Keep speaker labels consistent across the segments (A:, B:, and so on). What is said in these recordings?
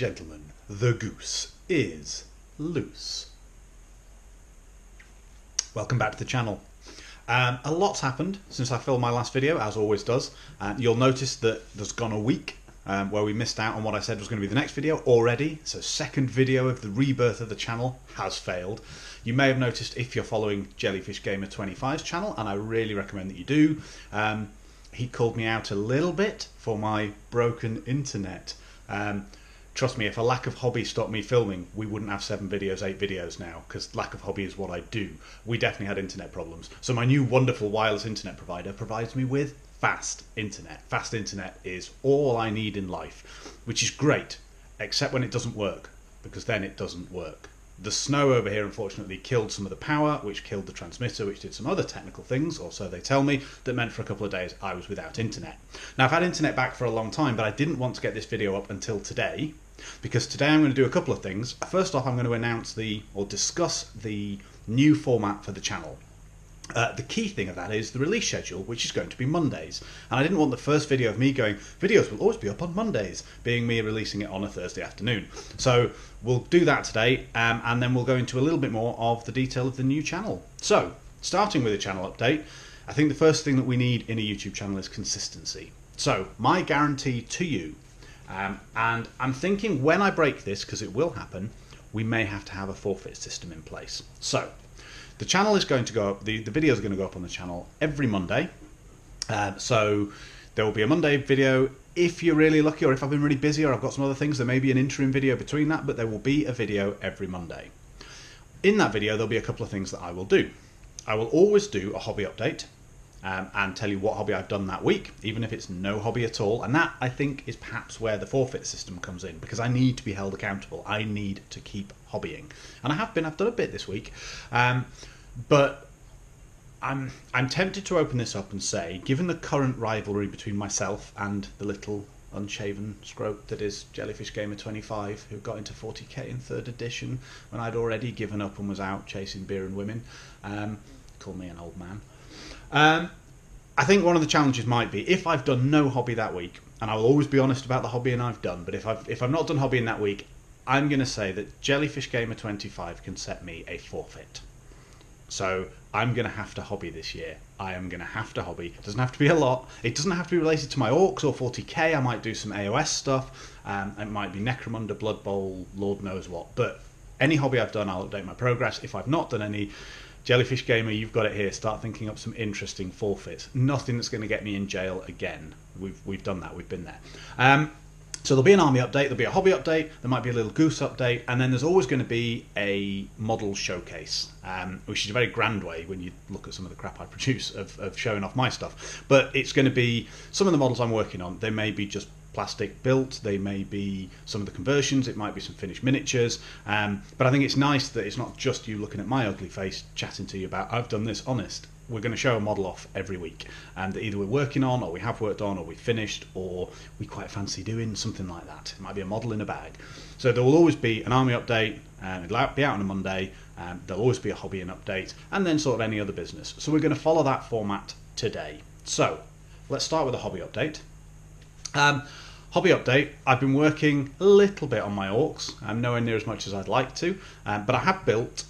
A: gentlemen, the goose is loose. Welcome back to the channel. A lot's happened since I filmed my last video, as always does. You'll notice that there's gone a week where we missed out on what I said was going to be the next video already. So second video of the rebirth of the channel has failed. You may have noticed if you're following Jellyfish Gamer 25's channel, and I really recommend that you do. He called me out a little bit for my broken internet. Trust me, if a lack of hobby stopped me filming, we wouldn't have 7 videos, 8 videos now, because lack of hobby is what I do. We definitely had internet problems. So my new wonderful wireless internet provider provides me with fast internet. Fast internet is all I need in life, which is great, except when it doesn't work, because then it doesn't work. The snow over here unfortunately killed some of the power, which killed the transmitter, which did some other technical things, or so they tell me, that meant for a couple of days I was without internet. Now I've had internet back for a long time, but I didn't want to get this video up until today, because today I'm going to do a couple of things. First off, I'm going to announce discuss the new format for the channel. The key thing of that is the release schedule, which is going to be Mondays. And I didn't want the first video of me going, videos will always be up on Mondays, being me releasing it on a Thursday afternoon. So we'll do that today, and then we'll go into a little bit more of the detail of the new channel. So, starting with a channel update, I think the first thing that we need in a YouTube channel is consistency. So, my guarantee to you, and I'm thinking when I break this, because it will happen, we may have to have a forfeit system in place. So, the channel is going to go up, the videos are going to go up on the channel every Monday. So there will be a Monday video. If you're really lucky, or if I've been really busy, or I've got some other things, there may be an interim video between that, but there will be a video every Monday. In that video, there'll be a couple of things that I will do. I will always do a hobby update and tell you what hobby I've done that week, even if it's no hobby at all. And that, I think, is perhaps where the forfeit system comes in, because I need to be held accountable. I need to keep hobbying. And I've done a bit this week. But I'm tempted to open this up and say, given the current rivalry between myself and the little unshaven scrote that is Jellyfish Gamer 25, who got into 40k in 3rd edition when I'd already given up and was out chasing beer and women, call me an old man. I think one of the challenges might be, if I've done no hobby that week, and I will always be honest about the hobbying I've done, but if I've not done hobbying that week, I'm going to say that Jellyfish Gamer 25 can set me a forfeit. So I'm going to have to hobby this year. I am going to have to hobby. It doesn't have to be a lot. It doesn't have to be related to my orcs or 40k. I might do some AOS stuff. It might be Necromunda, Blood Bowl, Lord knows what. But any hobby I've done, I'll update my progress. If I've not done any, Jellyfish Gamer, you've got it here. Start thinking up some interesting forfeits. Nothing that's going to get me in jail again. We've done that. We've been there. So there'll be an army update, there'll be a hobby update, there might be a little goose update, and then there's always going to be a model showcase, which is a very grand way when you look at some of the crap I produce of showing off my stuff. But it's going to be some of the models I'm working on. They may be just plastic built, they may be some of the conversions, it might be some finished miniatures, but I think it's nice that it's not just you looking at my ugly face chatting to you about, I've done this, honest. We're going to show a model off every week, and that either we're working on, or we have worked on, or we finished, or we quite fancy doing something like that. It might be a model in a bag. So there will always be an army update, it'll be out on a Monday, there'll always be a hobby and update, and then sort of any other business. So we're going to follow that format today. So let's start with a hobby update. Hobby update, I've been working a little bit on my orcs, nowhere near as much as I'd like to, but I have built,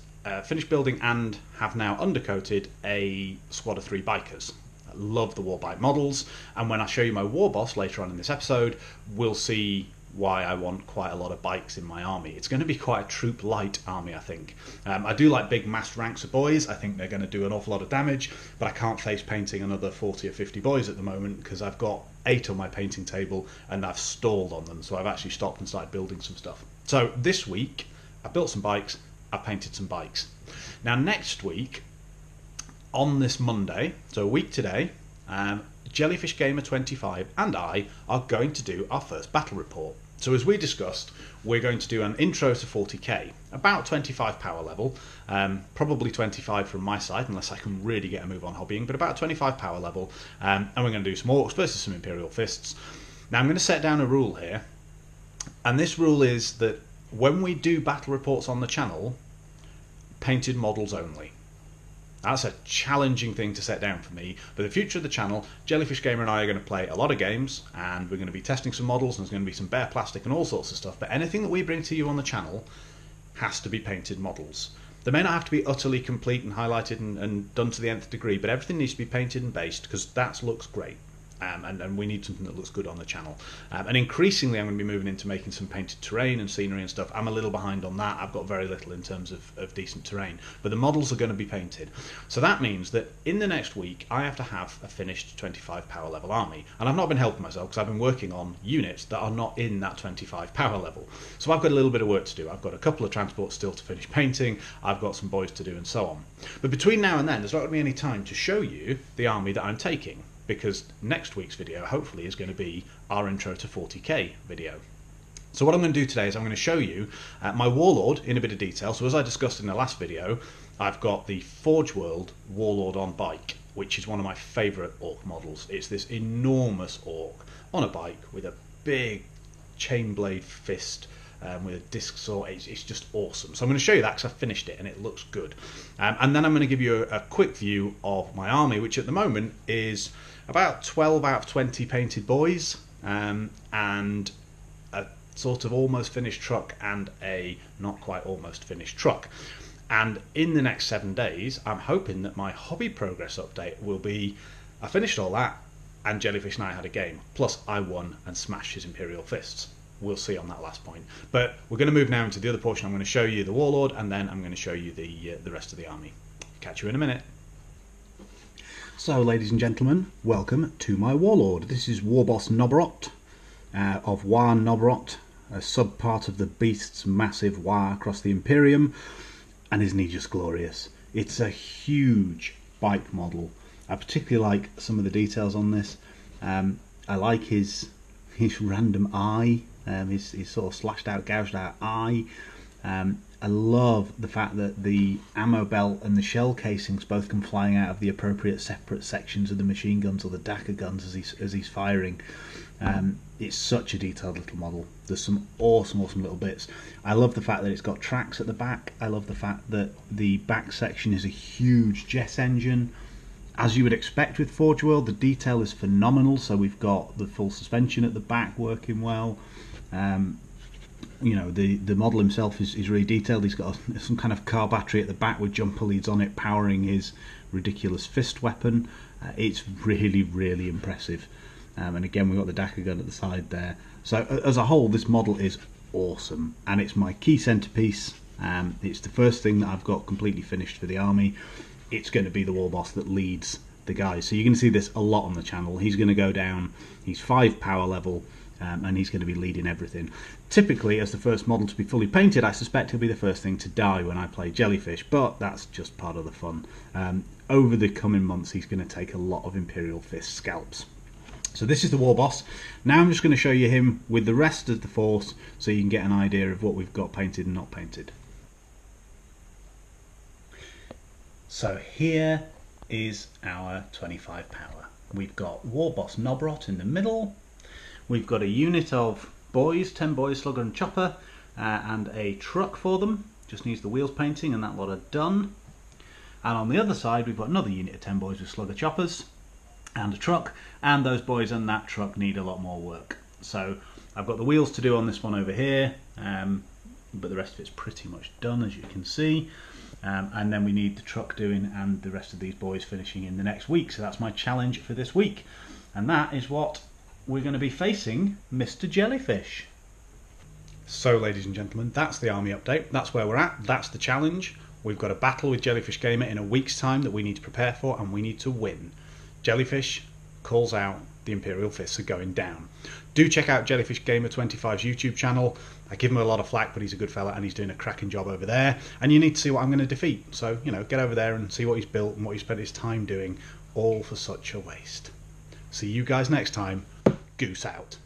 A: finished building and have now undercoated a squad of 3 bikers. I love the Warbike models, and when I show you my Warboss later on in this episode, we'll see why I want quite a lot of bikes in my army. It's going to be quite a troop light army, I think. I do like big massed ranks of boys. I think they're going to do an awful lot of damage, but I can't face painting another 40 or 50 boys at the moment, because I've got 8 on my painting table and I've stalled on them, so I've actually stopped and started building some stuff. So this week I built some bikes, I painted some bikes. Now next week, on this Monday, so a week today, Jellyfish Gamer 25 and I are going to do our first battle report. So as we discussed, we're going to do an intro to 40k, about 25 power level, probably 25 from my side, unless I can really get a move on hobbying, but about 25 power level, and we're going to do some orcs versus some Imperial Fists. Now I'm going to set down a rule here, and this rule is that when we do battle reports on the channel, painted models only. That's a challenging thing to set down for me. For the future of the channel, Jellyfish Gamer and I are going to play a lot of games, and we're going to be testing some models, and there's going to be some bare plastic and all sorts of stuff, but anything that we bring to you on the channel has to be painted models. They may not have to be utterly complete and highlighted and done to the nth degree, but everything needs to be painted and based, because that looks great. And we need something that looks good on the channel. And increasingly I'm going to be moving into making some painted terrain and scenery and stuff. I'm a little behind on that. I've got very little in terms of decent terrain. But the models are going to be painted. So that means that in the next week I have to have a finished 25 power level army. And I've not been helping myself because I've been working on units that are not in that 25 power level. So I've got a little bit of work to do. I've got a couple of transports still to finish painting. I've got some boys to do and so on. But between now and then there's not going to be any time to show you the army that I'm taking, because next week's video hopefully is going to be our intro to 40k video. So what I'm going to do today is I'm going to show you my warlord in a bit of detail. So as I discussed in the last video, I've got the Forge World warlord on bike, which is one of my favourite orc models. It's this enormous orc on a bike with a big chain blade fist with a disc saw. It's just awesome. So I'm going to show you that because I finished it and it looks good. And then I'm going to give you a quick view of my army, which at the moment is about 12 out of 20 painted boys, and a sort of almost finished truck and a not quite almost finished truck. And in the next 7 days I'm hoping that my hobby progress update will be I finished all that and Jellyfish and I had a game, plus I won and smashed his Imperial Fists. We'll see on that last point. But we're going to move now into the other portion. I'm going to show you the warlord, and then I'm going to show you the rest of the army. Catch you in a minute. So, ladies and gentlemen, welcome to my warlord. This is Warboss Nobrot of Warboss Nobrot, a sub-part of the beast's massive war across the Imperium. And isn't he just glorious? It's a huge bike model. I particularly like some of the details on this. I like his random eye, his sort of slashed out, gouged out eye. I love the fact that the ammo belt and the shell casings both come flying out of the appropriate separate sections of the machine guns or the Dakar guns as he's firing. It's such a detailed little model. There's some awesome little bits. I love the fact that it's got tracks at the back. I love the fact that the back section is a huge jet engine. As you would expect with Forge World, the detail is phenomenal. So we've got the full suspension at the back working well. You know, the model himself is really detailed. He's got some kind of car battery at the back with jumper leads on it powering his ridiculous fist weapon. It's really impressive. And again, we've got the Dakar gun at the side there. So as a whole, this model is awesome, and it's my key centerpiece. It's the first thing that I've got completely finished for the army. It's going to be the Warboss that leads the guys. So you're going to see this a lot on the channel. He's going to go down. He's 5 power level. And he's going to be leading everything. Typically, as the first model to be fully painted, I suspect he'll be the first thing to die when I play Jellyfish, but that's just part of the fun. Over the coming months, he's going to take a lot of Imperial Fist scalps. So this is the Warboss. Now I'm just going to show you him with the rest of the force so you can get an idea of what we've got painted and not painted. So here is our 25 power. We've got Warboss Nobrot in the middle. We've got a unit of boys, 10 boys, slugger and chopper, and a truck for them. Just needs the wheels painting and that lot are done. And on the other side we've got another unit of 10 boys with slugger choppers and a truck, and those boys and that truck need a lot more work. So I've got the wheels to do on this one over here, but the rest of it's pretty much done, as you can see. And then we need the truck doing and the rest of these boys finishing in the next week. So that's my challenge for this week, and that is what we're going to be facing Mr. Jellyfish. So, ladies and gentlemen, that's the army update. That's where we're at. That's the challenge. We've got a battle with Jellyfish Gamer in a week's time that we need to prepare for, and we need to win. Jellyfish calls out the Imperial Fists are going down. Do check out Jellyfish Gamer 25's YouTube channel. I give him a lot of flack, but he's a good fella and he's doing a cracking job over there. And you need to see what I'm going to defeat. So, you know, get over there and see what he's built and what he spent his time doing, all for such a waste. See you guys next time. Goose out.